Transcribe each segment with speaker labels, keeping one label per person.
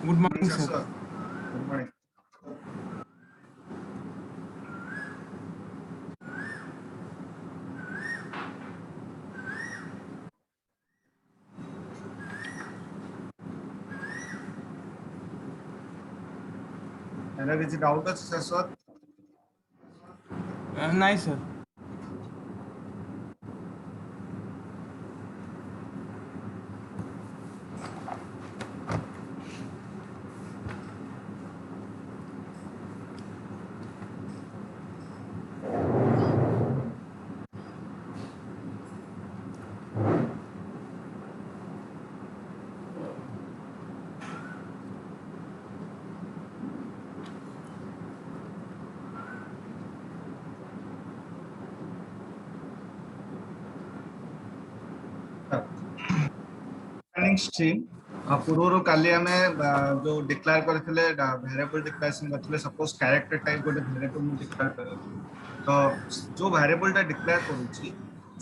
Speaker 1: Good
Speaker 2: Morning,
Speaker 1: morning, sir.
Speaker 2: sir. Good morning. There is doubt, sir.
Speaker 1: Nice, sir.
Speaker 2: Planning stream. पूर्व काली हमें जो declare करथिले variable declaration करथिले suppose character type गोटे variable मु declare कर तो जो वेरिएबल टा डिक्लेयर करूची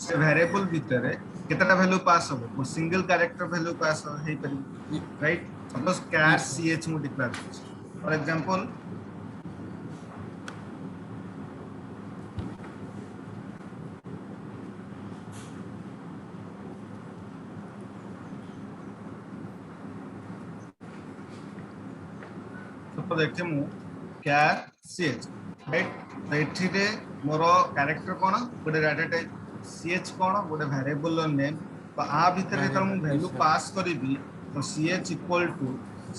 Speaker 2: से वेरिएबल भितरे केतटा वैल्यू पास हो मो सिंगल कैरेक्टर वैल्यू पास हो हे परिबो राइट सपोज
Speaker 1: Yes,
Speaker 2: कैर
Speaker 1: sir.
Speaker 2: ch मु डिक्लेयर करूची फॉर एग्जांपल सपोज एठी मु कैर ch राइट तो एठी रे मोर कैरेक्टर कोन गोटे डाटा टाइप ch कोन गोटे वेरिएबल नेम तो आ भीतर जेतर मु
Speaker 1: Yes,
Speaker 2: वैल्यू
Speaker 1: sir.
Speaker 2: पास करबी तो ch equal to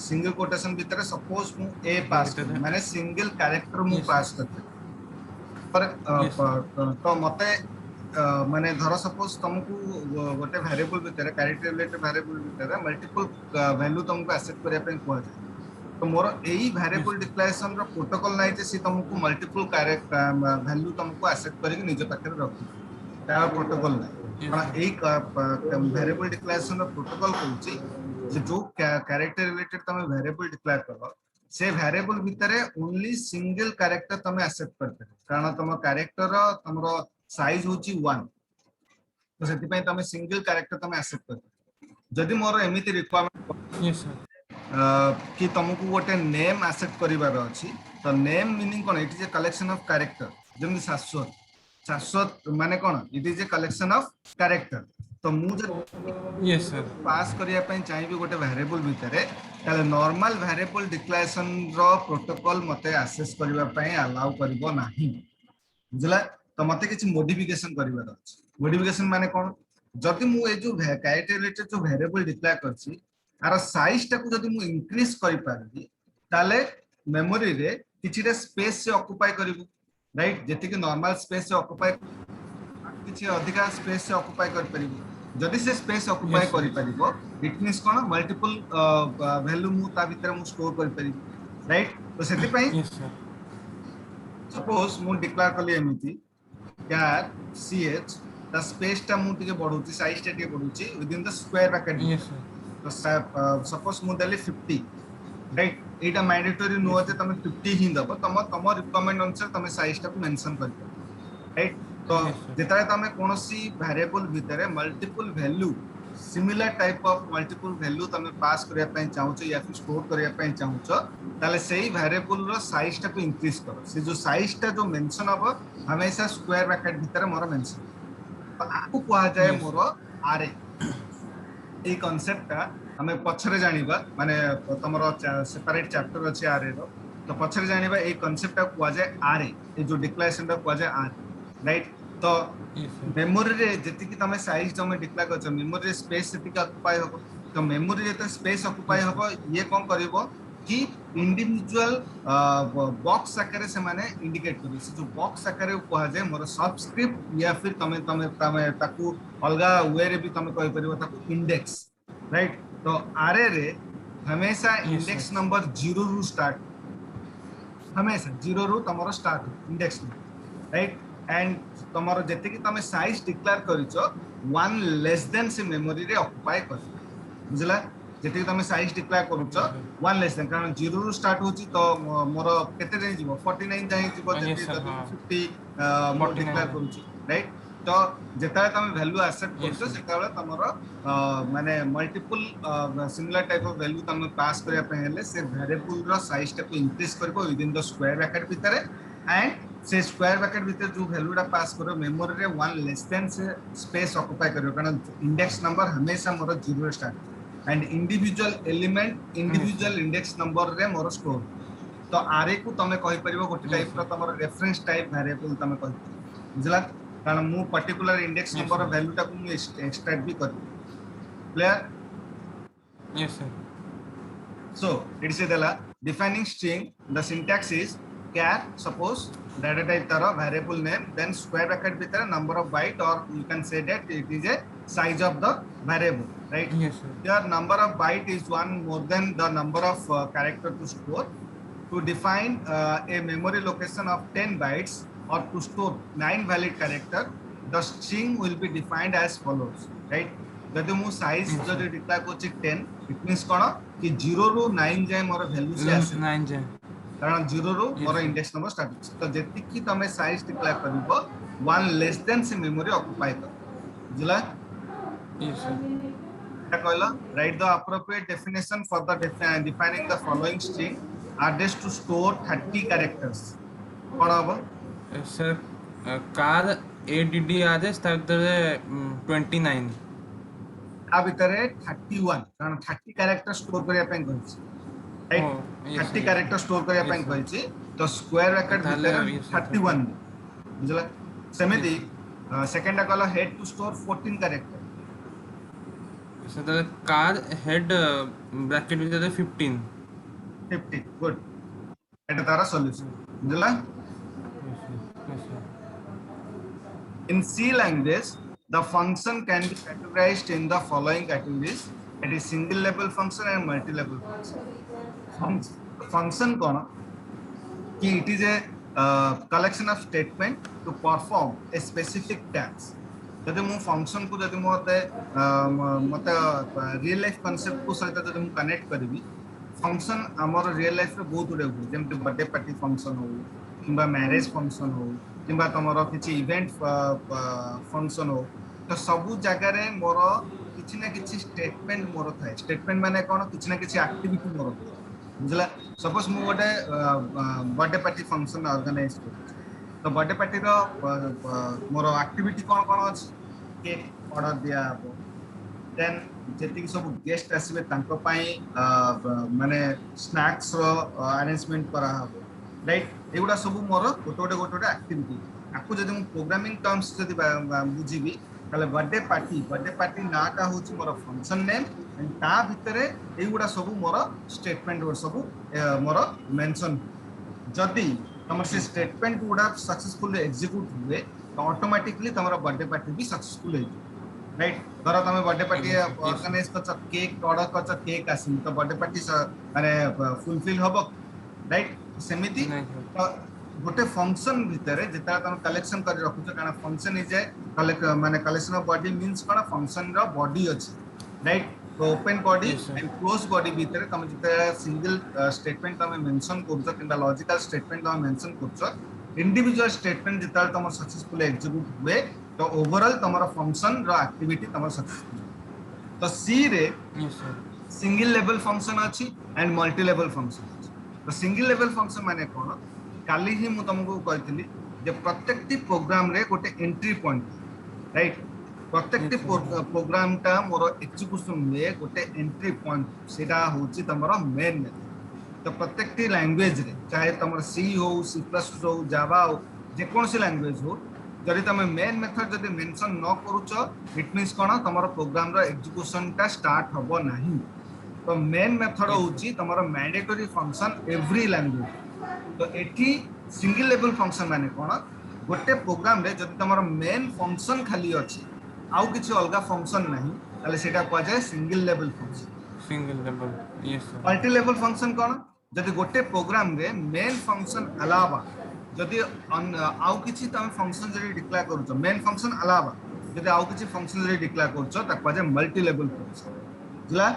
Speaker 2: single quotation भीतर सपोज मु a पास
Speaker 1: Greater
Speaker 2: करबी
Speaker 1: than.
Speaker 2: माने सिंगल कैरेक्टर मु
Speaker 1: Yes, sir.
Speaker 2: पास करते पर
Speaker 1: Yes, sir.
Speaker 2: तो मते माने धर सपोज तुमको गोटे वेरिएबल भीतर कैरेक्टर रिलेटेड वेरिएबल भीतर मल्टीपल वैल्यू तुमको एक्सेप्ट करिया पे कुआ जाय तो मोर एई
Speaker 1: Yes,
Speaker 2: वेरिएबल
Speaker 1: sir.
Speaker 2: डिक्लेरेशन रो प्रोटोकॉल नै जे सी तुमको मल्टीपल वैल्यू तुमको एक्सेप्ट करके निज पाखे रखि तार प्रोटोकॉल नै
Speaker 1: Yes,
Speaker 2: कारण
Speaker 1: sir.
Speaker 2: एई वेरिएबल डिक्लेरेशन रो प्रोटोकॉल कहूची जे जो कैरेक्टर रिलेटेड तुम वेरिएबल डिक्लेयर करो से वेरिएबल भितरे ओनली सिंगल कैरेक्टर तुम एक्सेप्ट करते कारण तुम कैरेक्टर तुमरो साइज होची 1 तो सेति पय तुम सिंगल कैरेक्टर तुम एक्सेप्ट करते जदि मोर एमिति रिक्वायरमेंट
Speaker 1: Yes, sir.
Speaker 2: कि तुमको गोटे नेम एक्सेप्ट करिवार अछि तो नेम मीनिंग कोन it is a collection of character जेमि शाश्वत शाश्वत माने कोन it is a collection of character तो मु जे
Speaker 1: Yes, sir.
Speaker 2: पास करिया पय चाहिबी गोटे वेरिएबल भितरे ताले नॉर्मल वेरिएबल डिक्लेरेशन रो प्रोटोकॉल मते एक्सेस करिवा पय अलाउ करिवो नाही बुझला तो मते किछि मॉडिफिकेशन करिवार अछि मॉडिफिकेशन माने कोन जदि मु ए जो कैरेक्टर रिलेटेड जो वेरिएबल डिक्लेयर करछि आर साइज टाको जदि मु इंक्रीज करि पारबी ताले मेमोरी रे किछिटा स्पेस से ऑक्युपाई करिवो राइट जेति कि नॉर्मल स्पेस से ऑक्युपाई किछि अधिका स्पेस से ऑक्युपाई कर परिबो जदि से स्पेस ऑक्युपाई
Speaker 1: Yes, sir.
Speaker 2: करि परिबो इट मींस कोन मल्टीपल वैल्यू मु ता भीतर मु स्टोर करि परिबी राइट तो सेति पय
Speaker 1: Yes, sir.
Speaker 2: सपोज मु डिक्लेयर कली एमिति चार ch ता स्पेस टा मु टिके बढ़ौची साइज टा टिके बढ़ौची within the square bracket
Speaker 1: Yes,
Speaker 2: भीतर
Speaker 1: sir.
Speaker 2: तो सपोज मु देली 50 राइट एटा मैंडेटरी नुह
Speaker 1: Yes,
Speaker 2: जे
Speaker 1: sir.
Speaker 2: तमे 50 ही दबो तम रिक्वायरमेंट अनुसार तमे साइज टा को मेंशन कर राइट तो
Speaker 1: Yes, sir.
Speaker 2: जेताले तमे कोनोसी वेरिएबल भितरे multiple value similar type of multiple value तमे पास करिया पय चाहूचो या फिर स्टोर करिया पय चाहूचो ताले सेही वेरिएबल रो साइज टा को इंक्रीज करो से जो साइज टा जो मेंशन हबो हमेशा स्क्वायर ब्रैकेट भितरे मोर मेंशन तो आकु कुआ जाय
Speaker 1: Yes,
Speaker 2: मोर
Speaker 1: sir.
Speaker 2: आरे এই কনসেপ্টটা আমি পছরে জানিবা মানে তোমার সেপারেট চ্যাপ্টার আছে আরে র তো পছরে জানিবা এই কনসেপ্টটা কুয়া যায় আরে এই যে ডিক্লারেশনটা কুয়া যায় আরে রাইট তো
Speaker 1: Yes, sir.
Speaker 2: মেমোরি রে যেতিকি তুমি সাইজ তুমি ডিক্লেয়ার করছ মেমোরি রে স্পেস সেতিকি অকুপাই হবো তো মেমোরি যেতে স্পেস অকুপাই
Speaker 1: Yes, sir.
Speaker 2: হবো ইয়ে কোন করিব कि इंडिविजुअल बॉक्स आकार से माने इंडिकेट करी से जो बॉक्स आकार कहा जाए मोर सबस्क्रिप्ट या फिर तमे तमे तमे ताकू अलगा वे रे भी तमे कहि परिबो ताकू इंडेक्स राइट तो आरे रे हमेशा
Speaker 1: Yes, sir.
Speaker 2: इंडेक्स नंबर 0 रु स्टार्ट हमेशा 0 रु तमरो स्टार्ट इंडेक्स राइट एंड तमरो जते कि तमे साइज डिक्लेयर करिचो 1 लेस देन से मेमोरी रे ऑक्युपाई कर बुझला जते तमे साइज डिक्लेयर करूचो
Speaker 1: Yes, sir.
Speaker 2: 1 लेस देन कारण 0 रु स्टार्ट होची तो मोर केते रे जीवो 49 जाई जीवो
Speaker 1: Yes,
Speaker 2: जते
Speaker 1: sir.
Speaker 2: जते
Speaker 1: हाँ.
Speaker 2: 50 मो
Speaker 1: 49
Speaker 2: डिक्लेयर
Speaker 1: है.
Speaker 2: करूची राइट तो जेता तमे वैल्यू एक्सेप्ट
Speaker 1: Yes,
Speaker 2: करछो
Speaker 1: sir.
Speaker 2: सेता तमरो माने multiple similar type of value तमे पास करिया पे हेले से वेरिएबल रो साइज टा को इंक्रीज करबो with in the square bracket भीतर एंड से स्क्वायर ब्रैकेट भीतर जो वैल्यू टा पास करो मेमोरी रे वन लेस देन से स्पेस ऑक्युपाई करियो कारण इंडेक्स नंबर हमेशा मोर 0 start and individual element
Speaker 1: Yes, sir.
Speaker 2: Individual index number रे मोर स्टोर तो आरे को तमे कहि परिबो गोटे
Speaker 1: Yes,
Speaker 2: टाइप रो
Speaker 1: sir.
Speaker 2: तमरो रेफरेंस टाइप वेरिएबल तमे कहि बुझला कारण मु particular index
Speaker 1: Yes,
Speaker 2: number
Speaker 1: sir.
Speaker 2: Value टा को मु एक्सट्रैक्ट भी करि clear
Speaker 1: Yes, sir.
Speaker 2: so it is dela defining string the syntax is char suppose data type taro variable name then square bracket bhitar number of byte or you can say that it is a size of the variable right
Speaker 1: Yes, sir.
Speaker 2: here number of byte is one more than the number of character to store to define a memory location of 10 bytes or to store 9 valid character the string will be defined as follows right जदि मु size
Speaker 1: Yes,
Speaker 2: जदि
Speaker 1: sir.
Speaker 2: Declare करछि 10 it means कोन कि 0 रु 9 जाय more value से आसे
Speaker 1: 9 J.
Speaker 2: कारण 0 रु
Speaker 1: Yes,
Speaker 2: मोर
Speaker 1: sir.
Speaker 2: इंडेक्स नंबर स्टार्ट होछि तो जेति कि तमे साइज डिक्लेयर करबो वन लेस देन से मेमोरी ऑक्युपाई कर बुझला
Speaker 1: Yes, sir.
Speaker 2: क्या कहला right the appropriate definition for the defining the following string address to store 30 characters कोन हबो
Speaker 1: Sir, car ADD आदेश ता ଭିତରେ 29.
Speaker 2: आ भितरे 31 कारण 30 कैरेक्टर स्टोर करिया ପାଇଁ କହିଛି
Speaker 1: Oh,
Speaker 2: right
Speaker 1: yes, sir.
Speaker 2: 30
Speaker 1: Yes,
Speaker 2: character
Speaker 1: sir.
Speaker 2: Store करिया
Speaker 1: Yes,
Speaker 2: ପାଇଁ
Speaker 1: sir.
Speaker 2: କହିଛି ତ स्क्वायर ब्रैकेट
Speaker 1: ତାହେଲେ
Speaker 2: ଭିତରେ
Speaker 1: yes, sir.
Speaker 2: 31 ବୁଝିଲା ସେମିତି
Speaker 1: Yes,
Speaker 2: सेकंड कहला head to store 14 character
Speaker 1: sir. ତାହେଲେ car head bracket ଭିତରେ 15.
Speaker 2: 50 गुड ଏଟା ତାର ସଲ୍ୟୁशन ବୁଝିଲା
Speaker 1: Yes, sir. Yes, sir.
Speaker 2: in C language the function can be categorized in the following categories it is single level function and multi level function function कोन कि it is a collection of statement to perform a specific task जदि मु function को जदि मते मते real life concept को सहित जदि मु कनेक्ट करबी फंक्शन हमर रियल लाइफ रे बहुत उडे हो जेम बर्थडे पार्टी फंक्शन हो किंबा मैरिज फंक्शन हो किंबा तमरो किछि इवेंट फंक्शन हो तो सब जगह रे मोर किछि ना किछि स्टेटमेंट मोर थाए स्टेटमेंट माने कोन किछि ना किछि एक्टिविटी मोर बुझला सपोज मु गोटे बर्थडे पार्टी फंक्शन ऑर्गेनाइज कर तो बर्थडे पार्टी रो मोर एक्टिविटी कोन कोन अछि केक ऑर्डर दिया हबो देन जेतिक सब गेस्ट आसीबे तांको पई माने स्नैक्स रो अरेंजमेंट करा हबो राइट एगुडा सब मोर गोटे गोटे एक्टिविटी आकु जदि मु प्रोग्रामिंग टर्म्स जदि बुझिबी ताले बर्थडे पार्टी नाटा होची मोर फंक्शन नेम एंड ता भितरे एगुडा सब मोर स्टेटमेंट और सब मोर मेंशन जदि तमर से स्टेटमेंट गुडा सक्सेसफुली एग्जीक्यूट हुए तो ऑटोमेटिकली तमरा बर्थडे पार्टी भी सक्सेसफुल है राइट धर तुम बर्थडे पार्टी ऑर्गेनाइज कर केक ऑर्डर कर केक आसी तो बर्थडे पार्टी माने फुलफिल हबो राइट सेमिति गोटे फंक्शन भितर जेता तुम कलेक्शन कर रखुछ कारण फंक्शन इज ए माने कलेक्शन ऑफ बॉडी मींस कोन फंक्शन रो बॉडी अछि राइट तो open body and close body भितर तुम जेता सिंगल स्टेटमेंट तुम मेंशन करछ किंबा लॉजिकल स्टेटमेंट तुम मेंशन करछ इंडिविजुअल स्टेटमेंट जेता तुम सक्सेसफुली एग्जीक्यूट हुए तो ओवरऑल तमरा फंक्शन रो एक्टिविटी तमरा सक्सेसफुल तो सी रे सिंगल लेवल फंक्शन अछि एंड मल्टी लेवल फंक्शन अछि तो सिंगल लेवल फंक्शन माने कोन काली ही मु तुमको कहतिली जे प्रत्येकटी प्रोग्राम रे गोटे एंट्री पॉइंट राइट प्रत्येकटी प्रोग्राम ता मोर एग्जीक्यूशन में गोटे एंट्री पॉइंट सेटा होची तमरा मेन मेथड तो प्रत्येकटी लैंग्वेज रे चाहे तमर सी हो सी प्लस हो जावा हो जे कोन सी लैंग्वेज हो जदि तुम मेन मेथड जदि मेंशन न करूछ इट मींस कोन तमर प्रोग्राम रो एग्जीक्यूशन टा स्टार्ट हबो नाही तो मेन मेथड होची तमर मैंडेटरी फंक्शन एवरी लैंग्वेज तो एठी सिंगल लेवल फंक्शन माने कोन गोटे प्रोग्राम रे जदि तमर मेन फंक्शन खाली अछि आउ किछि अलगा फंक्शन नाही ताले सेटा को जाय single level function
Speaker 1: single level yes sir
Speaker 2: multi level function कोन जदि गोटे प्रोग्राम रे मेन फंक्शन अलावा जदि आउ किछि तमे फंक्शन जदि डिक्लेयर करूछ मेन फंक्शन अलावा जदि आउ किछि फंक्शन जदि डिक्लेयर करूछ त को जाय मल्टी लेवल फंक्शन बुझला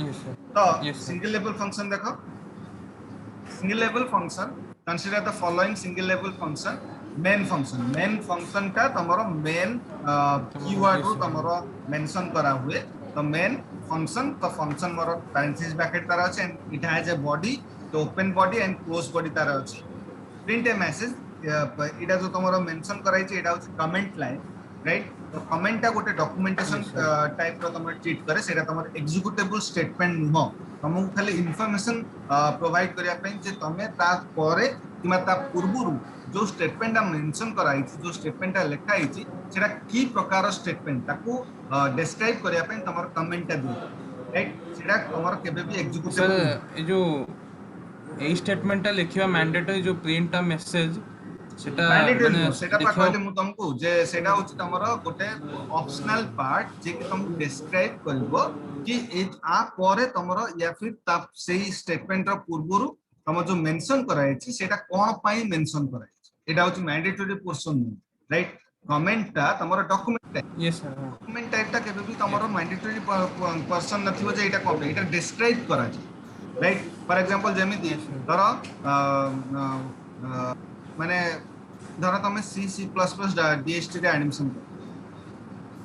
Speaker 1: यस सर
Speaker 2: तो सिंगल लेवल फंक्शन देखो single level function consider the following single level function main function टा तमरो मेन कीवर्ड रो तमरो मेंशन करा हुए तो मेन फंक्शन तो फंक्शन मोर पैरेंथेसिस ब्रैकेट तार अछि and it has a body तो open body and close body तार अछि प्रिंट ए मैसेज इटा जो तमरो मेंशन कराई छै इटा होछि कमेंट लाइन राइट तो कमेंट टा गोटे डॉक्यूमेंटेशन
Speaker 1: Yes, sir.
Speaker 2: टाइप रो तमरो ट्रीट करे सेटा तमरो एग्जीक्यूटेबल स्टेटमेंट नुहो तुमको खाली इंफॉर्मेशन प्रोवाइड करिया पे जे तमे ता परे किमा ता पूर्वरु जो स्टेटमेंट मेंशन कराई जो स्टेटमेंट लिखा है सेटा की प्रकार स्टेटमेंट ताको डिस्क्राइब करिया पे तमरो कमेंट टा दियो राइट सेटा तमरो केबे भी
Speaker 1: सर
Speaker 2: एग्जीक्यूटेबल
Speaker 1: ये जो এই স্টেটমেন্টটা লিখিবা ম্যান্ডেটরি जो প্রিন্টটা মেসেজ সেটা
Speaker 2: मैंडेटरी
Speaker 1: মানে
Speaker 2: नो सेटा पा
Speaker 1: লিখিবা
Speaker 2: कहले मु तुमको जे सेटा होची तमरो गोटे ऑप्शनल पार्ट जे कि तुम डिस्क्राइब करबो कि ए आ परे तमरो या फिर ता सेही स्टेटमेंट रो पूर्वरु तम जो मेंशन कराई छी सेटा कोन पई मेंशन कराई छी एटा होची मैंडेटरी पोर्शन राइट कमेंट टा तमरो
Speaker 1: यस सर हाँ
Speaker 2: डॉक्यूमेंट टाइप टा केबे भी तमरो
Speaker 1: यस
Speaker 2: मैंडेटरी पर्सन नथिबो जे एटा कोन एटा डिस्क्राइब करा छी राइट फॉर एग्जांपल जेमिति
Speaker 1: यस सर
Speaker 2: धरो माने धरो तमे C C plus plus DST रे एडमिशन कर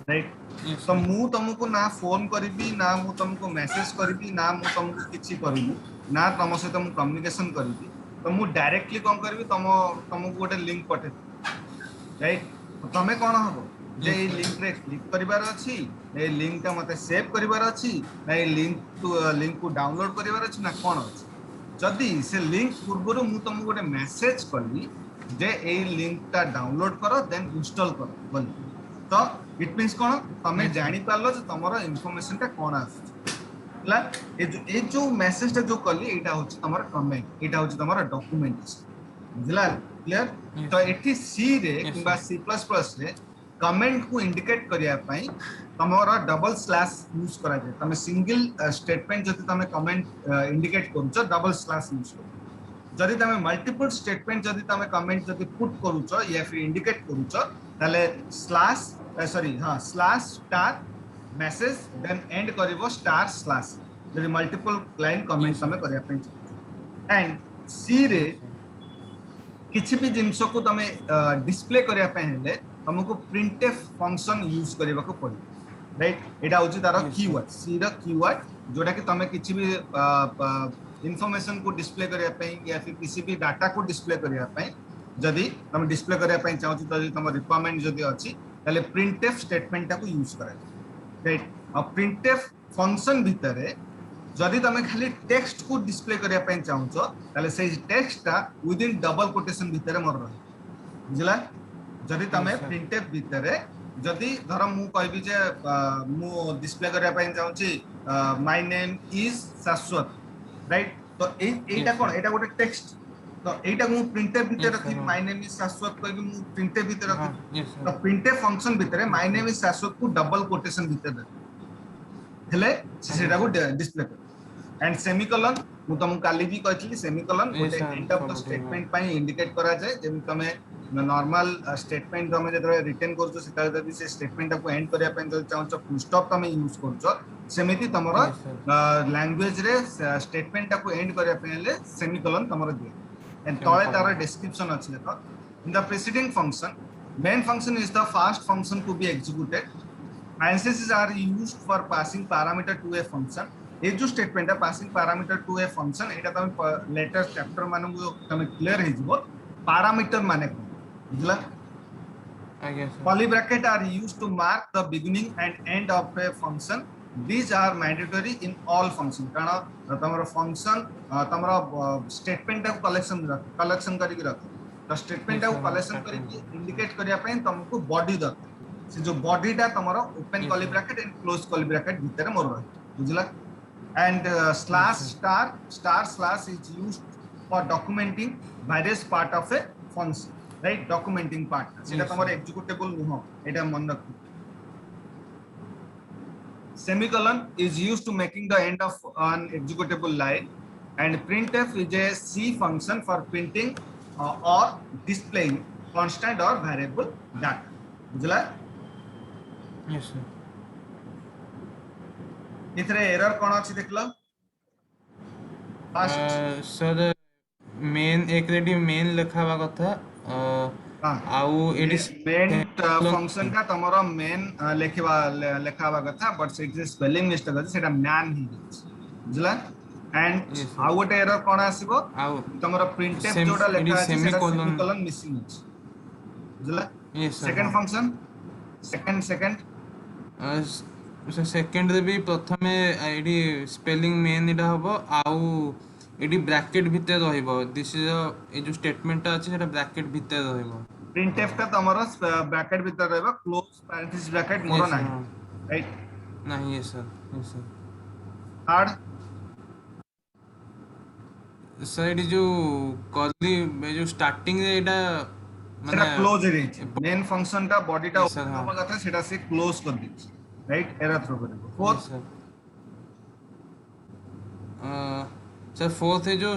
Speaker 2: राइट
Speaker 1: यस
Speaker 2: तो
Speaker 1: सर
Speaker 2: मु तुमको ना फोन करी ना मु तुमको मैसेज करी ना मु तुमको किछि करी ना तुम सहित मु कम्युनिकेशन करी तो मु डायरेक्टली कौन करी तुमको गोटे लिंक पठे राइट तमे कौन हबो जे
Speaker 1: यस
Speaker 2: ए
Speaker 1: सर
Speaker 2: लिंक रे क्लिक करिवार अछि ए लिंक ता मते सेव करिवार अछि ना ए लिंक को डाउनलोड करिवार अछि ना कोन अछि जदि से लिंक पूर्वरु मु तुमको गोटे मैसेज करी जे ए लिंक ता डाउनलोड करो देन इंस्टॉल करो बोली तो इट मींस कोन तमे
Speaker 1: यस सर
Speaker 2: जानि पारलो जे तमरो इंफॉर्मेशन ता कोन आछि ला ए जो मैसेज ता जो कली एटा होछि तमरो कमेंट एटा होछि तमरो डॉक्यूमेंटेशन बुझला क्लियर
Speaker 1: यस
Speaker 2: तो
Speaker 1: सर
Speaker 2: एठी सी रे
Speaker 1: यस
Speaker 2: किबा
Speaker 1: सर
Speaker 2: सी प्लस प्लस रे कमेंट को इंडिकेट करिया पई तमरो डबल स्लैश यूज करा जाय तमे सिंगल स्टेटमेंट जति तमे कमेंट इंडिकेट करूछ डबल स्लैश यूज करू जदि तमे मल्टीपल स्टेटमेंट जदि तमे कमेंट जदि पुट करूछ या फिर इंडिकेट करूछ ताले स्लैश सॉरी हां slash star message then end करिवो स्टार स्लैश जदि मल्टीपल लाइन कमेंट
Speaker 1: यस
Speaker 2: तमे
Speaker 1: सर
Speaker 2: करिया पे एंड सी रे
Speaker 1: यस सर
Speaker 2: किसी भी जिनस को तमे डिस्प्ले करिया पे हेले तुमको प्रिंटफ फंक्शन यूज करबा को पड़े राइट एटा होची तार
Speaker 1: यस सर
Speaker 2: कीवर्ड सी र कीवर्ड जोटा कि तमे किसी भी इंफॉर्मेशन को डिस्प्ले करिया पे या फिर किसी भी डाटा को डिस्प्ले करिया पे जदि तमे डिस्प्ले करिया पे चाहू तो तम रिक्वायरमेंट जदि अछि ताले प्रिंटफ स्टेटमेंट टा को यूज करा राइट अब प्रिंटफ फंक्शन भितरे जदि तमे खाली टेक्स्ट को डिस्प्ले करिया पे चाहू ताले से टेक्स्ट टा विद इन डबल कोटेशन भितरे मोर रही बुझला जदि तमे
Speaker 1: यस सर
Speaker 2: प्रिंटफ भितरे जदि धर मु कहबी जे मु डिस्प्ले करिया पे चाहूची माय नेम इज शाश्वत राइट तो एटा
Speaker 1: यस
Speaker 2: कोन
Speaker 1: सर
Speaker 2: एटा गोटे टेक्स्ट तो एटा मु प्रिंटफ भितर
Speaker 1: यस सर
Speaker 2: रखी
Speaker 1: हाँ
Speaker 2: माय नेम इज शाश्वत कहबी मु प्रिंटफ भितर
Speaker 1: हाँ
Speaker 2: रखी
Speaker 1: यस
Speaker 2: तो
Speaker 1: सर
Speaker 2: प्रिंटफ फंक्शन भितर
Speaker 1: yes
Speaker 2: my
Speaker 1: sir
Speaker 2: name is शाश्वत को डबल कोटेशन भितर हेले
Speaker 1: आज्ञा
Speaker 2: सेटा को
Speaker 1: सर
Speaker 2: डिस्प्ले कर एंड सेमिकोलन मु तुमको काली भी कहथली सेमिकोलन
Speaker 1: यस
Speaker 2: गोटे
Speaker 1: sir
Speaker 2: end of the
Speaker 1: sub ठीक है
Speaker 2: स्टेटमेंट पई इंडिकेट करा जाय जेम तमे नॉर्मल स्टेटमेंट तमे जतरे रिटर्न करछो सेटा जदी से स्टेटमेंट को एंड करिया पे जदी चाहछो फुल स्टॉप तमे यूज करछो सेमिति तमरो
Speaker 1: यस सर
Speaker 2: लैंग्वेज रे स्टेटमेंट को एंड करिया पे ले सेमिकोलन तमरो दिए एंड तळे
Speaker 1: सेमीकोलन
Speaker 2: तार डिस्क्रिप्शन अछि देखो in the preceding function main function is the first function to be executed parentheses are used for passing parameter to a function ये जो स्टेटमेंट है passing parameter to a function एटा तमे letter chapter माने तमे clear हे जिवो parameter माने कोन बुझला
Speaker 1: आज्ञा sir
Speaker 2: curly bracket are used to mark the beginning and end of a function these are mandatory in all function कारण तमरो फंक्शन तमरो स्टेटमेंट को कलेक्शन करी रख तो स्टेटमेंट
Speaker 1: यस
Speaker 2: को
Speaker 1: सर हाँ
Speaker 2: कलेक्शन करी
Speaker 1: स्टार्टिंग
Speaker 2: इंडिकेट करिया पे तुमको बॉडी दरकार से जो बॉडी टा तमरो open
Speaker 1: yes
Speaker 2: curly
Speaker 1: sir
Speaker 2: bracket and close curly bracket भीतर मोर रही बुझला and
Speaker 1: yes
Speaker 2: slash
Speaker 1: sir
Speaker 2: star slash is used for documenting various part of a function right documenting part सेटा
Speaker 1: यस
Speaker 2: तमरो
Speaker 1: सर
Speaker 2: एक्जीक्यूटेबल नुह एटा मन रख semicolon is used to making the end of an executable line and printf is a C function for printing or displaying constant or variable data बुझला
Speaker 1: yes sir
Speaker 2: इथरे error कोन अछि देखलो first
Speaker 1: sir main एक ready main लिखा हुआ कथा
Speaker 2: हां
Speaker 1: आउ AD
Speaker 2: main function का तमरो मेन लेखा लेखा कथा बट से स्पेलिंग मिस्टेक अछि सेटा मैन ही बुझला एंड
Speaker 1: यस
Speaker 2: आउ गोटे एरर कोन आसीबो
Speaker 1: आउ
Speaker 2: तमरो प्रिंटफ
Speaker 1: सेम
Speaker 2: जोटा
Speaker 1: एडी
Speaker 2: लेखा अछि सेटा
Speaker 1: सेमीकोलन
Speaker 2: सेमीकोलन मिसिंग अछि बुझला
Speaker 1: यस सर
Speaker 2: सेकंड
Speaker 1: हाँ
Speaker 2: फंक्शन सेकंड
Speaker 1: से सेकेंड रे भी प्रथमे एडी स्पेलिंग मेन इटा हबो आउ एडी ब्रैकेट भितर रहइबो दिस इज ए जो स्टेटमेंट अछि सेटा ब्रैकेट भितर रहइबो
Speaker 2: प्रिंटफ का तमरो ब्रैकेट भीतर रहबो क्लोज पैरेंथेसिस ब्रैकेट मोर
Speaker 1: यस सर
Speaker 2: नाही
Speaker 1: हाँ
Speaker 2: राइट
Speaker 1: नहीं यस सर
Speaker 2: थर्ड
Speaker 1: सर एडी जो करली जो स्टार्टिंग रे एटा
Speaker 2: सेटा
Speaker 1: माने
Speaker 2: क्लोज रे मेन फंक्शन टा बॉडी टा
Speaker 1: यस सर
Speaker 2: ओपन
Speaker 1: हाँ
Speaker 2: होबा कथा सेटा से क्लोज कर दी राइट एरर थ्रो करबो
Speaker 1: yes
Speaker 2: fourth
Speaker 1: sir sir fourth है जो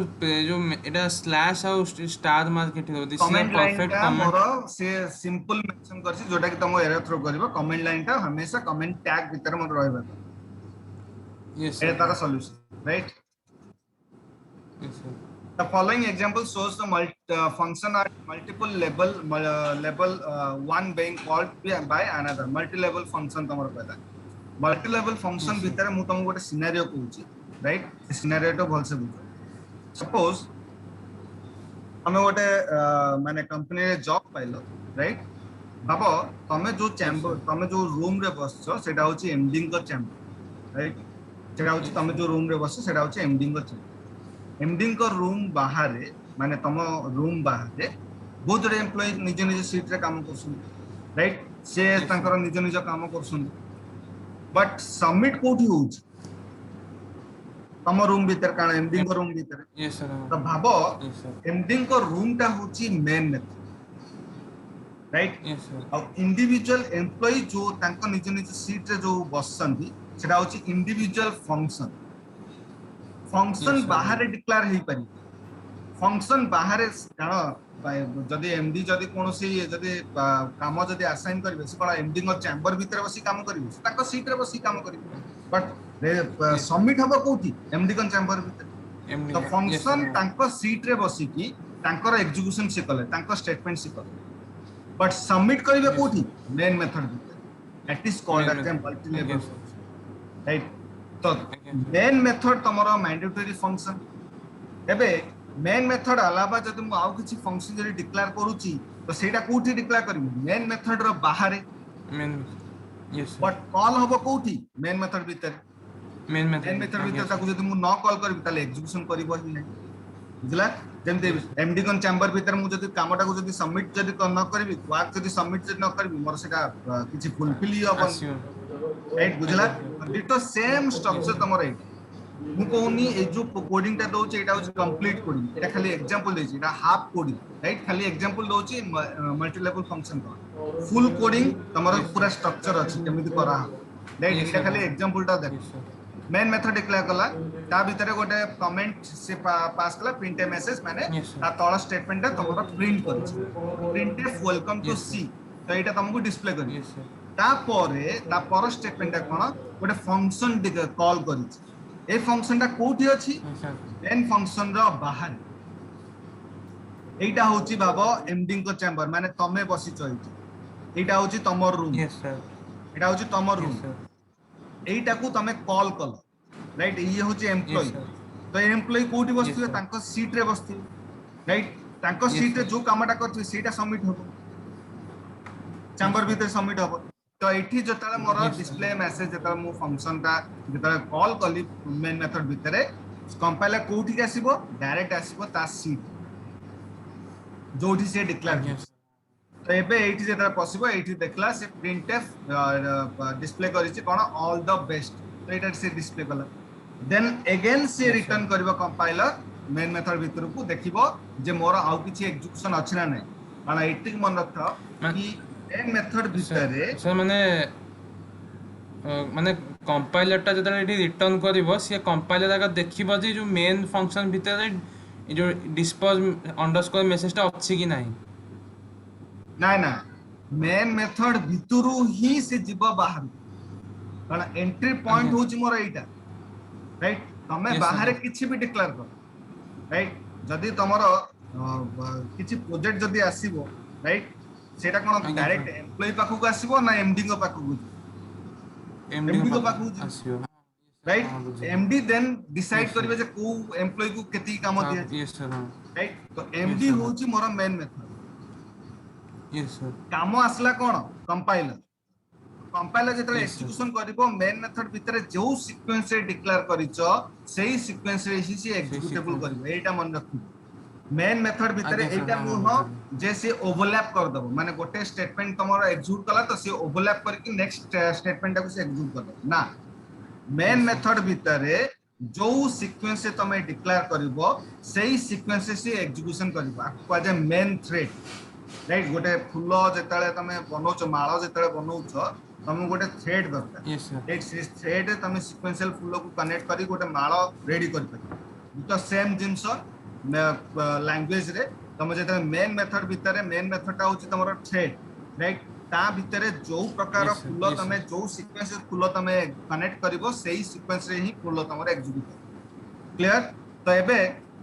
Speaker 1: एटा स्लैश और स्टार मार्केट है this is a
Speaker 2: comment line
Speaker 1: perfect
Speaker 2: टा मोर
Speaker 1: कमेंट
Speaker 2: से सिंपल मेंशन करछि जोटा कि तुम एरर थ्रो करबो कमेंट लाइन टा हमेशा कमेंट टैग भीतर मोर रहबा
Speaker 1: यस
Speaker 2: एटा
Speaker 1: सर
Speaker 2: तार
Speaker 1: हाँ
Speaker 2: solution right
Speaker 1: yes sir
Speaker 2: the following example shows the function at multiple level one being called by another multi level function तमर कहता multi level function
Speaker 1: yes sir
Speaker 2: भीतर मु तुमको गोटे सिनेरियो कहूची राइट सिनेरियो तो भल से बुझो सपोज हमें गोटे माने कंपनी रे जॉब पाइलो राइट भाबो तमे जो
Speaker 1: यस
Speaker 2: चैम्बर
Speaker 1: सर
Speaker 2: तमे जो रूम रे बसछो सेटा होची एमडी को चैम्बर राइट सेटा होची
Speaker 1: यस
Speaker 2: तमे
Speaker 1: सर
Speaker 2: जो रूम रे बसछो सेटा होची एमडी को चैम्बर एमडी को रूम बाहर माने तम रूम बाहर बहुत जोड़े एम्प्लॉय निज निज सीट रे काम करछन राइट से
Speaker 1: यस सर
Speaker 2: तांकर निज निज काम करछन बट सबमिट कोठी होउछ तम रूम भीतर काण एमडी को रूम भीतर
Speaker 1: यस सर
Speaker 2: तो
Speaker 1: हाँ
Speaker 2: भाबो
Speaker 1: यस सर
Speaker 2: एमडी को रूम टा होउची main method right
Speaker 1: yes sir
Speaker 2: और इंडिविजुअल एम्प्लॉय जो तांको निज निज सीट रे जो बसछन्ती सेटा होउची individual function function
Speaker 1: yes sir हाँ
Speaker 2: बाहर डिक्लेयर हेई पारि फंक्शन बाहर कारण जदि एमडी जदि कोनोसी जदि काम जदि असाइन करिवे से कोन एमडी को चैम्बर भीतर बसी काम करिवे से ताको सीट रे बसी काम करिवे बट
Speaker 1: यस सर
Speaker 2: सबमिट हबो कोठी एमडी को चैम्बर भीतर
Speaker 1: एमडी
Speaker 2: तो
Speaker 1: यस सर
Speaker 2: फंक्शन
Speaker 1: हाँ
Speaker 2: ताको सीट रे बसी की तांकर एग्जीक्यूशन से कले तांको स्टेटमेंट से कले बट सबमिट करिवे
Speaker 1: यस
Speaker 2: कोठी
Speaker 1: सर
Speaker 2: मेन मेथड भीतर that is called
Speaker 1: main
Speaker 2: as
Speaker 1: method
Speaker 2: multi level
Speaker 1: yes sir
Speaker 2: right तो
Speaker 1: आज्ञा सर
Speaker 2: मेन मेथड तमरो मैंडेटरी फंक्शन एबे मेन मेथड अलावा जदि मु आउ किछि फंक्शन जदि डिक्लेयर करूची तो सेटा कोठी डिक्लेयर करबी मेन मेथड रो बाहर
Speaker 1: main yes sir
Speaker 2: but call हबो कोठी मेन मेथड भीतर
Speaker 1: मेन
Speaker 2: मेन
Speaker 1: मेथड
Speaker 2: मेथड
Speaker 1: आज्ञा
Speaker 2: भीतर ताकू
Speaker 1: सर
Speaker 2: जदि मु न कॉल करबी ताले एग्जीक्यूशन करबो ही नहीं बुझला जेमते
Speaker 1: यस सर
Speaker 2: एमडी कन चैम्बर भीतर मु जदि कामटा को जदि सबमिट जदि न करबी वर्क जदि सबमिट जदि न करबी मोर सेटा किछि फुलफिल ही हबन
Speaker 1: आसियो
Speaker 2: राइट बुझला
Speaker 1: आज्ञा sir
Speaker 2: ditto same
Speaker 1: yes
Speaker 2: structure
Speaker 1: sir
Speaker 2: तमर एटा मु कहूनी ए जो कोडिंग टा दोचे एटा होची कंप्लीट कोडिंग एटा खाली एग्जांपल देची एटा हाफ कोडिंग राइट खाली एग्जांपल दोची मल्टी लेवल फंक्शन का फुल कोडिंग तमरो
Speaker 1: यस
Speaker 2: पूरा
Speaker 1: सर
Speaker 2: स्ट्रक्चर अछि केमिति करा राइट
Speaker 1: यस
Speaker 2: एटा
Speaker 1: सर
Speaker 2: खाली
Speaker 1: हाँ
Speaker 2: एग्जांपल टा देख
Speaker 1: yes sir
Speaker 2: main method declare कला ता भीतर गोटे कमेंट से पास कला प्रिंट ए मैसेज माने
Speaker 1: यस
Speaker 2: ता
Speaker 1: सर
Speaker 2: तळ स्टेटमेंट टा तमरो प्रिंट करछि print a welcome to
Speaker 1: yes
Speaker 2: C
Speaker 1: sir
Speaker 2: तो एटा तुमको डिस्प्ले करी
Speaker 1: यस सर
Speaker 2: ता पर स्टेटमेंट टा कोन गोटे फंक्शन कॉल करिछि ए फंक्शन टा कोठी अछि
Speaker 1: यस सर
Speaker 2: मेन फंक्शन रो बाहर एटा होची बाबा एमडी को चैम्बर माने तमे बसी चइछि एटा होची तमर रूम
Speaker 1: यस सर
Speaker 2: एटा होची तमर रूम
Speaker 1: यस सर
Speaker 2: एटा को तमे कॉल कल राइट ये होची एम्प्लॉय
Speaker 1: यस सर
Speaker 2: तो एम्प्लॉय कोठी
Speaker 1: यस
Speaker 2: बसथिबे
Speaker 1: सर
Speaker 2: तांको सीट रे बसथिबे राइट तांको
Speaker 1: यस
Speaker 2: सीट रे
Speaker 1: सर
Speaker 2: जो कामटा करथिबे सेटा सबमिट होबो
Speaker 1: यस
Speaker 2: चैम्बर
Speaker 1: सर
Speaker 2: भीतर सबमिट हबो तो एठी जतले मोर
Speaker 1: यस सर
Speaker 2: डिस्प्ले मैसेज जतले मु फंक्शन ता जतले कॉल कली मेन मेथड भीतर कंपाइलर कोठी आसीबो डायरेक्ट आसीबो ता सीट जोठी से डिक्लेयर
Speaker 1: आज्ञा
Speaker 2: करछि
Speaker 1: सर
Speaker 2: तो एबे एठी जतले पसिबो एठी देखला से प्रिंटफ डिस्प्ले करिछि कोन ऑल द बेस्ट तो एटा से डिस्प्ले कला देन अगेन से
Speaker 1: यस
Speaker 2: रिटर्न
Speaker 1: सर
Speaker 2: करबो कंपाइलर मेन मेथड भीतर को देखिबो जे मोर आउ किछि एग्जीक्यूशन अछि ना नै माने एटिक मन रख कि मेन मेथड भीतर
Speaker 1: सर सर माने कंपाइलर टा जतले एठी रिटर्न करिवो से कंपाइलर आगे देखिबो जे जो मेन फंक्शन भीतर ए जो डिस्पोज अंडरस्कोर मेसेज टा अछि कि नाही
Speaker 2: ना ना मेन मेथड भितरु ही से जीव बाहर कारण एंट्री पॉइंट
Speaker 1: आज्ञा
Speaker 2: होची मोर एटा राइट तमे
Speaker 1: यस सर
Speaker 2: बाहर
Speaker 1: हाँ
Speaker 2: किछि भी डिक्लेयर कर राइट जदि तमरो किछि प्रोजेक्ट जदि आसीबो राइट सेटा कोन
Speaker 1: आज्ञा
Speaker 2: डायरेक्ट
Speaker 1: सर
Speaker 2: एम्प्लॉय पाखु को आसीबो ना एमडी को पाखु को
Speaker 1: एमडी
Speaker 2: एमडी को
Speaker 1: पाखु
Speaker 2: पाखु जी
Speaker 1: आसियो
Speaker 2: राइट
Speaker 1: हाँ बुझिली
Speaker 2: MD then decide
Speaker 1: yes sir
Speaker 2: करिवे जे को एम्प्लॉय को केती काम
Speaker 1: हाँ
Speaker 2: दिया
Speaker 1: यस सर हाँ
Speaker 2: राइट तो
Speaker 1: यस
Speaker 2: एमडी
Speaker 1: सर हाँ
Speaker 2: होची मोर मेन मेथड
Speaker 1: यस सर
Speaker 2: काम आसला कोन कंपाइलर कंपाइलर जेतले
Speaker 1: यस सर
Speaker 2: एग्जीक्यूशन करिवो मेन मेथड भितरे जो सीक्वेंस रे डिक्लेयर करिचो सेही सीक्वेंस रे ही
Speaker 1: से
Speaker 2: एग्जीक्यूटेबल
Speaker 1: सीक्वेंस
Speaker 2: करिवो एटा मन रखु मेन मेथड भितरे
Speaker 1: आज्ञा सर
Speaker 2: एटा
Speaker 1: हाँ हाँ
Speaker 2: नुह
Speaker 1: बुझिली
Speaker 2: जे से ओवरलैप कर दबो माने गोटे स्टेटमेंट तमरो एग्जीक्यूट कला तो से ओवरलैप करके नेक्स्ट स्टेटमेंट को से एग्जीक्यूट कर दबो ना मेन
Speaker 1: यस सर
Speaker 2: मेथड भितरे जो सीक्वेंस से तमे डिक्लेयर करिवो सेही सीक्वेंस से एग्जीक्यूशन करिवो आको जे मेन थ्रेड राइट गोटे फूल जेतले तमे बनौछ माळ जेतले बनौछ तमे गोटे थ्रेड दरकार
Speaker 1: यस सर
Speaker 2: राइट से थ्रेड तमे सीक्वेंशियल फूल को कनेक्ट करी गोटे माळ रेडी कर पारि तो सेम जिंस लैंग्वेज रे तमे जेतले मेन मेथड भितरे मेन मेथड ता होची तमरो थ्रेड राइट ता भितरे जो प्रकार
Speaker 1: यस
Speaker 2: फूल
Speaker 1: सर
Speaker 2: तमे जो सीक्वेंस फूल तमे कनेक्ट करिवो सेही सीक्वेंस रे ही फूल तमरो एग्जीक्यूट क्लियर तो एबे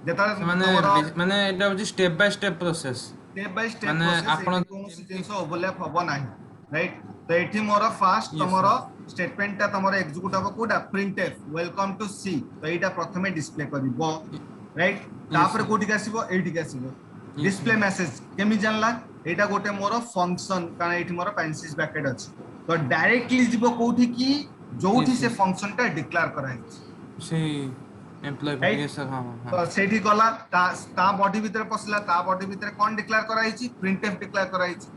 Speaker 2: जेतले
Speaker 1: माने
Speaker 2: तमरो
Speaker 1: माने एटा होची step by step process
Speaker 2: step by step
Speaker 1: माने
Speaker 2: प्रोसेस
Speaker 1: आपण
Speaker 2: एठी कोनोसी जिंस ओवरलैप हबो नाही राइट तो एठी मोर फास्ट
Speaker 1: यस
Speaker 2: तमरो
Speaker 1: सर
Speaker 2: स्टेटमेंट ता तमरो एग्जीक्यूट हबो कोडा प्रिंटफ वेलकम टू सी तो एटा प्रथमे डिस्प्ले करिवो राइट
Speaker 1: यस
Speaker 2: तापर
Speaker 1: सर
Speaker 2: कोठी आसीबो एठी आसीबो
Speaker 1: यस
Speaker 2: डिस्प्ले
Speaker 1: सर
Speaker 2: मैसेज केमि जानला एटा गोटे मोर फंक्शन कारण एठी मोर पेंसिस ब्रैकेट अछि तो डायरेक्टली जिवो कोठी की जोठी
Speaker 1: यस
Speaker 2: से
Speaker 1: सर
Speaker 2: फंक्शन टा डिक्लेयर कराइ
Speaker 1: से एम्प्लॉय पाखु
Speaker 2: राइट
Speaker 1: यस सर हाँ हाँ हाँ
Speaker 2: तो सेठी गला ता बॉडी भीतर पसला ता बॉडी भीतर कोन डिक्लेयर कराइछि प्रिंटफ डिक्लेयर कराइछि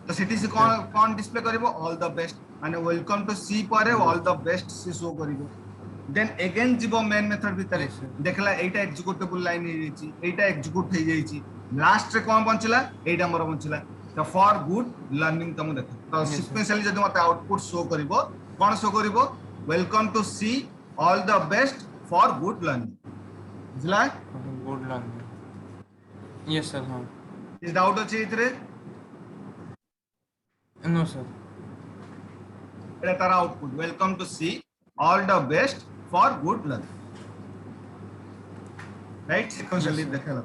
Speaker 2: तो सेठी से
Speaker 1: सर
Speaker 2: कोन डिस्प्ले करिवो ऑल द बेस्ट माने वेलकम टू सी पारे ऑल द बेस्ट से शो करिवो देन अगेन जीवो मेन मेथड भीतर
Speaker 1: यस सर
Speaker 2: देखला एटा एग्जीक्यूटेबल लाइन हे जैछि एटा एग्जीक्यूट हे जैछि लास्ट रे कोन बंचला एटा मोर बंचला तो फॉर गुड लर्निंग तुम देख तो
Speaker 1: यस सर
Speaker 2: सिक्वेंशियली जदि मते आउटपुट शो करिवो कोन शो करिवो welcome to C all the best for good learning बुझला
Speaker 1: गुड लर्निंग यस सर हाँ
Speaker 2: इस डाउट अछि इतरे
Speaker 1: नो सर
Speaker 2: एटा तार output welcome to C all the best for good learning right
Speaker 1: yes
Speaker 2: sequentially
Speaker 1: sir
Speaker 2: देखला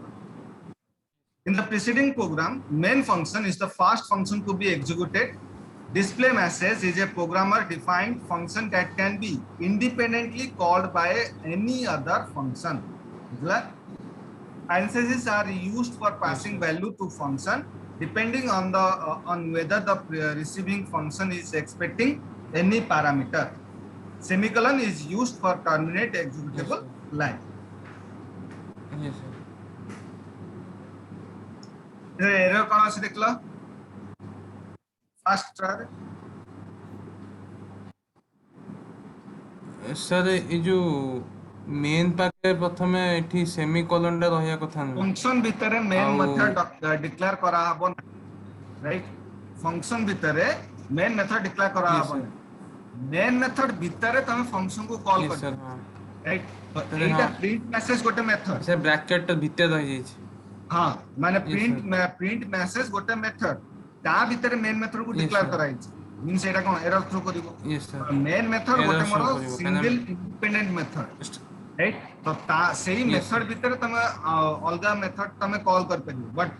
Speaker 2: in the preceding program main function is the first function to be executed display message is a programmer defined function that can be independently called by any other function parentheses are used for
Speaker 1: yes
Speaker 2: passing
Speaker 1: sir
Speaker 2: value to function depending on the on whether the receiving function is expecting any parameter semicolon is used for terminate
Speaker 1: yes
Speaker 2: executable
Speaker 1: sir
Speaker 2: line
Speaker 1: yes sir
Speaker 2: error कौन से देखला fast try
Speaker 1: sir ये जो main पाके प्रथमे एठी semicolon टा रहया कथा न
Speaker 2: फंक्शन भीतर मेन
Speaker 1: आउ
Speaker 2: मेथड डिक्लेयर करा हबो राइट फंक्शन भीतर मेन मेथड डिक्लेयर करा
Speaker 1: यस
Speaker 2: हबो
Speaker 1: सर
Speaker 2: मेन मेथड भीतर तमे फंक्शन को कॉल
Speaker 1: यस
Speaker 2: कर
Speaker 1: सर हाँ
Speaker 2: राइट तो
Speaker 1: तरे
Speaker 2: एटा
Speaker 1: हाँ
Speaker 2: प्रिंट मैसेज गोटे मेथड
Speaker 1: से ब्रैकेट भीतर रह जाई छी
Speaker 2: हां माने
Speaker 1: यस सर
Speaker 2: प्रिंट मैसेज गोटे मेथड ता भीतर मेन मेथड को
Speaker 1: यस
Speaker 2: डिक्लेयर
Speaker 1: सर
Speaker 2: कराई मींस एटा कोन एरर थ्रो करिवो
Speaker 1: yes sir
Speaker 2: main method
Speaker 1: error
Speaker 2: गोटे
Speaker 1: शो
Speaker 2: मोर
Speaker 1: करिवो
Speaker 2: सिंगल इंडिपेंडेंट मेथड
Speaker 1: काना
Speaker 2: राइट तो ता सेही
Speaker 1: यस
Speaker 2: मेथड
Speaker 1: सर
Speaker 2: भीतर तमे अलगा मेथड तमे कॉल कर परिबो बट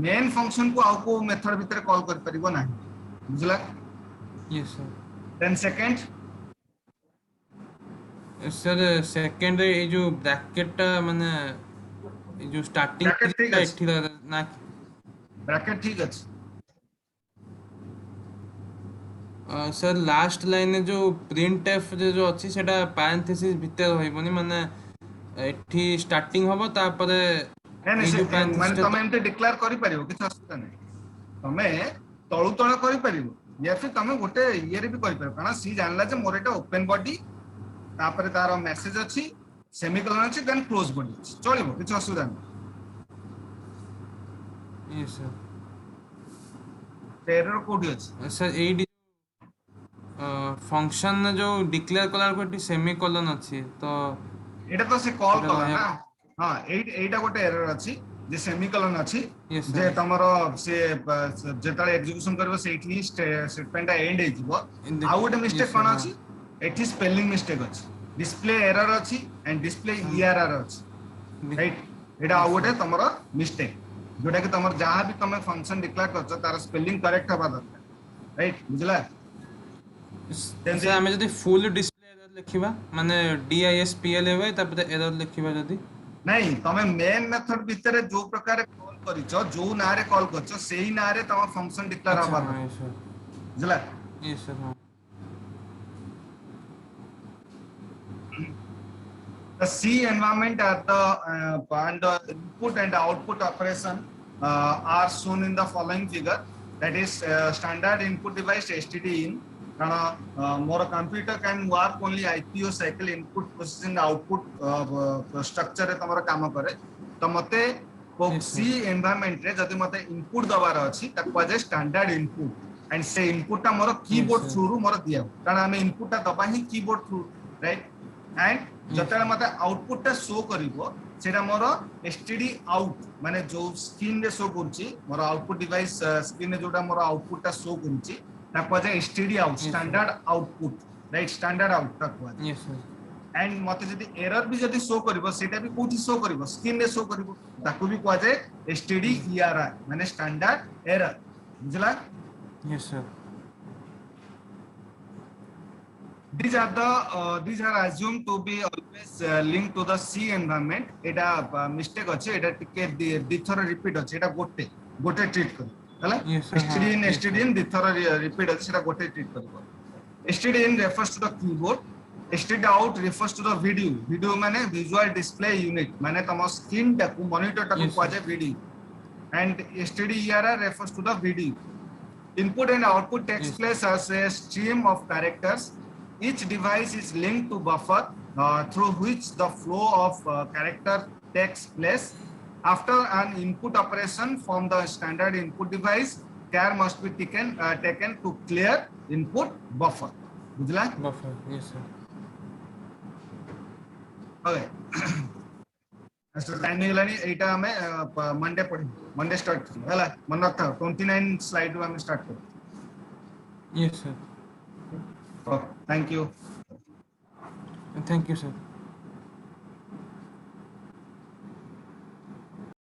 Speaker 2: मेन फंक्शन को आउ को मेथड भीतर कॉल कर परिबो नाही बुझला
Speaker 1: yes sir
Speaker 2: then second
Speaker 1: sir second ये जो ब्रैकेट टा माने ये जो स्टार्टिंग
Speaker 2: ब्रैकेट ठीक अछि
Speaker 1: एठी ना
Speaker 2: ब्रैकेट ठीक अछि
Speaker 1: सर लास्ट लाइन जो प्रिंट एफ जो अच्छी सेटा पैरेंथेसिस भीतर रहइबनी माने एठी स्टार्टिंग हबो तापरे
Speaker 2: नै नै
Speaker 1: ये
Speaker 2: से
Speaker 1: जो
Speaker 2: माने
Speaker 1: पैरेंथेसिस
Speaker 2: तमे एमते डिक्लेयर करि परिबो किछ असुविधा नै तमे तळु तळ करि परिबो या फिर तमे गोटे इयर भी करि परिबो काना सी जानला जे मोर एटा ओपन बॉडी तापरे तार मेसेज अछि सेमीकोलन अछि देन क्लोज बॉडी अछि चलिबो किछ असुविधा नै
Speaker 1: यस
Speaker 2: एरर कोडी अछि
Speaker 1: सर एडी फंक्शन जो डिक्लेयर कलार को सेमीकोलन अच्छी तो
Speaker 2: एटा तो से कॉल
Speaker 1: सेटा
Speaker 2: कला
Speaker 1: रहया
Speaker 2: ना हां एटा गोटे एरर अछि जे सेमीकोलन अछि
Speaker 1: यस
Speaker 2: जे
Speaker 1: सर
Speaker 2: तमरो से जेताले एग्जीक्यूशन करबो सेठी स्टेटमेंट एंड हे जिवो आ गोटे
Speaker 1: यस
Speaker 2: मिस्टेक
Speaker 1: सर
Speaker 2: कोन
Speaker 1: हाँ
Speaker 2: अछि एठी स्पेलिंग मिस्टेक अछि डिस्प्ले एरर अछि एंड डिस्प्ले ईआरआर अछि राइट एटा आ
Speaker 1: यस
Speaker 2: गोटे
Speaker 1: सर
Speaker 2: तमरो मिस्टेक जोटा कि तुम जहाँ भी तुम फंक्शन डिक्लेयर कर तार स्पेलिंग करेक्ट हवा दरकार राइट बुझला
Speaker 1: से आम जब फुल डिस्प्ले एरर लिखा माने DISPL तापर एरर लिखा जदि
Speaker 2: नहीं तुम मेन मेथड भितर जो प्रकार कॉल करिचो जो ना रे कॉल करछो सेही ना रे तुम फंक्शन डिक्लेयर
Speaker 1: अच्छा
Speaker 2: हवा
Speaker 1: हाँ
Speaker 2: दरकार
Speaker 1: ये सर
Speaker 2: बुझला
Speaker 1: ये सर हाँ
Speaker 2: The C environment at the and the input and output operation are shown in the following figure. That is standard input device STD in. कारण मोर computer can work only IPO cycle input processing output structure रे तमरा काम करे तो मते
Speaker 1: Yes, sir.
Speaker 2: सी environment रे जदि मते इनपुट दबार अछि ताको जे स्टैंडर्ड इनपुट एंड से इनपुट ता मोर कीबोर्ड
Speaker 1: sir.
Speaker 2: थ्रू रु मोर दिया कारण हमें इनपुट ता दबा ही कीबोर्ड थ्रू राइट एंड जतले मते आउटपुट टा शो करिवो सेटा मोर एसटीडी आउट माने जो स्क्रीन रे शो करछि मोर आउटपुट डिवाइस स्क्रीन रे जोटा मोर आउटपुट टा शो करछि ताको जे STD out standard output right standard out ताको
Speaker 1: Yes, sir.
Speaker 2: एंड मते जदि एरर भी जदि शो करिवो सेटा भी कोठी शो करिवो स्क्रीन रे शो करिवो ताको भी कहै जे एसटीडी ERR माने स्टैंडर्ड एरर बुझला
Speaker 1: Yes, sir.
Speaker 2: these are assumed to be always linked to the C environment Etah mistake अछि एटा टिके दिथर रिपीट अछि एटा गोटे ट्रीट कर हला
Speaker 1: Yes, sir.
Speaker 2: stdin दिथर रिपीट अछि सेटा गोटे ट्रीट करबो stdin refers to the keyboard std out refers to the video माने visual display unit माने तम स्क्रीन टाकू मॉनिटर टाकू
Speaker 1: Yes,
Speaker 2: को जे video and std refers to the video input and output takes
Speaker 1: Yes.
Speaker 2: place as a stream of characters. Each device is linked to buffer through which the flow of character takes place. After an input operation from the standard input device, care must be taken to clear input buffer. बुझला?
Speaker 1: Buffer. Yes, sir.
Speaker 2: Okay. Time हेलानी एटा हमें Monday पढ़ी Monday start हला मन रखता 29 slide रो हमें start करो
Speaker 1: Yes, sir.
Speaker 2: Thank you
Speaker 1: Thank you, sir.